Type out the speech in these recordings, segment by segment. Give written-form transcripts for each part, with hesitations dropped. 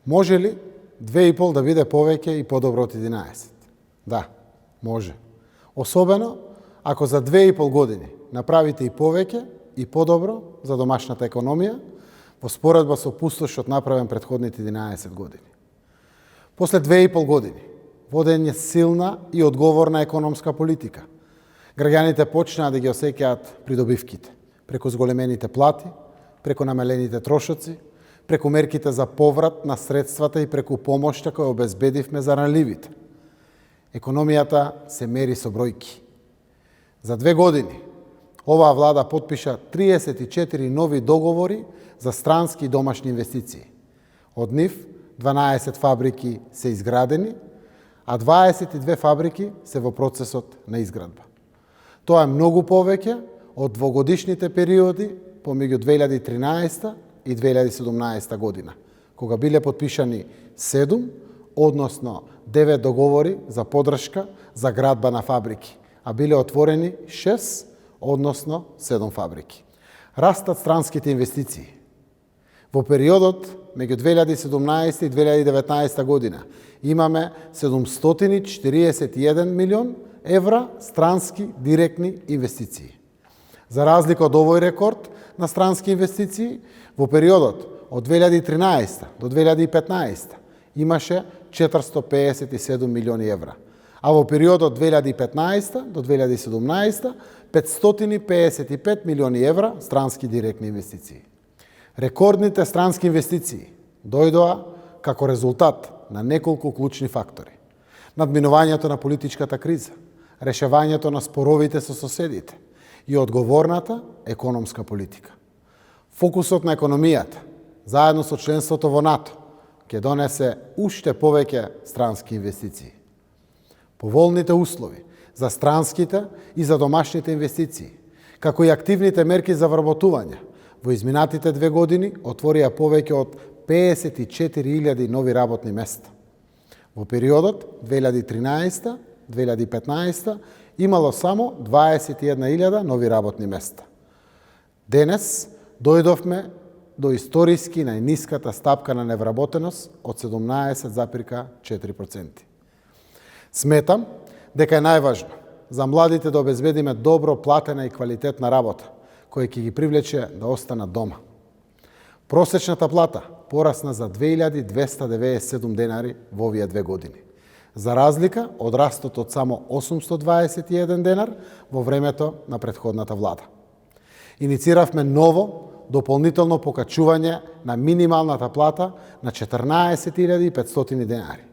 Може ли 2,5 да биде повеќе и подобро од 11? Да, може. Особено ако за 2,5 години направите и повеќе и подобро за домашната економија во споредба со пустошот направен претходните 11 години. После 2,5 години водење силна и одговорна економска политика, граѓаните почнаа да ги осеќаат придобивките преку зголемените плати, преку намалените трошоци, преку мерките за поврат на средствата и преку помошта која обезбедивме за ранливите. Економијата се мери со бројки. За 2 години оваа влада потпиша 34 нови договори за странски и домашни инвестиции. Од нив 12 фабрики се изградени, а 22 фабрики се во процесот на изградба. Тоа е многу повеќе од двогодишните периоди помеѓу 2013 и 2017 година, кога биле потпишани 7, односно 9 договори за поддршка за градба на фабрики, а биле отворени 6, односно 7 фабрики. Растат странските инвестиции. Во периодот меѓу 2017 и 2019 година имаме 741 милион евра странски директни инвестиции. За разлика од овој рекорд на странски инвестиции, во периодот од 2013 до 2015 имаше 457 милиони евра, а во периодот 2015 до 2017 555 милиони евра странски директни инвестиции. Рекордните странски инвестиции дојдоа како резултат на неколку клучни фактори. Надминувањето на политичката криза, решавањето на споровите со соседите и одговорната економска политика. Фокусот на економијата, заедно со членството во НАТО, ќе донесе уште повеќе странски инвестиции. Поволните услови за странските и за домашните инвестиции, како и активните мерки за вработување, во изминатите 2 години отворија повеќе од 54.000 нови работни места. Во периодот 2013-2015 имало само 21.000 нови работни места. Денес дојдовме до историски најниската стапка на невработеност од 17,4%. Сметам дека е најважно за младите да обезбедиме добро платена и квалитетна работа, која ќе ги привлече да останат дома. Просечната плата порасна за 2297 денари во овие 2 години, за разлика од растот од само 821 денар во времето на претходната влада. Иницииравме ново, дополнително покачување на минималната плата на 14.500 денари.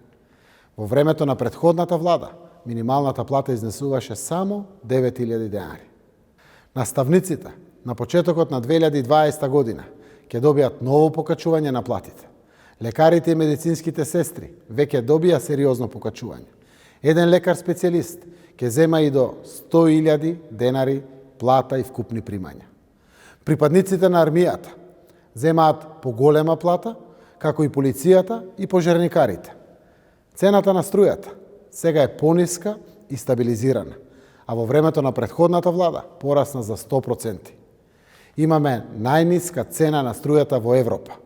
Во времето на претходната влада, минималната плата изнесуваше само 9.000 денари. Наставниците на почетокот на 2020 година ќе добијат ново покачување на платите. Лекарите и медицинските сестри веќе добија сериозно покачување. Еден лекар специјалист ќе зема и до 100.000 денари плата и вкупни примања. Припадниците на армијата земаат поголема плата, како и полицијата и пожарникарите. Цената на струјата сега е пониска и стабилизирана, а во времето на претходната влада порасна за 100%. Имаме најниска цена на струјата во Европа,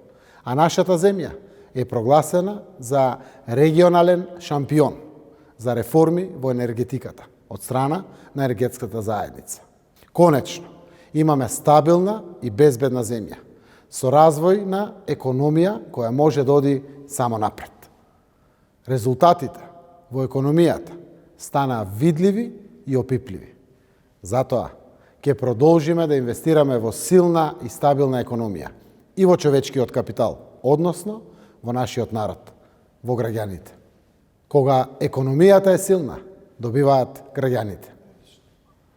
а нашата земја е прогласена за регионален шампион за реформи во енергетиката од страна на енергетската заедница. Конечно, имаме стабилна и безбедна земја, со развој на економија која може да оди само напред. Резултатите во економијата станаа видливи и опипливи. Затоа ќе продолжиме да инвестираме во силна и стабилна економија и во човечкиот капитал, односно во нашиот народ, во граѓаните. Кога економијата е силна, добиваат граѓаните.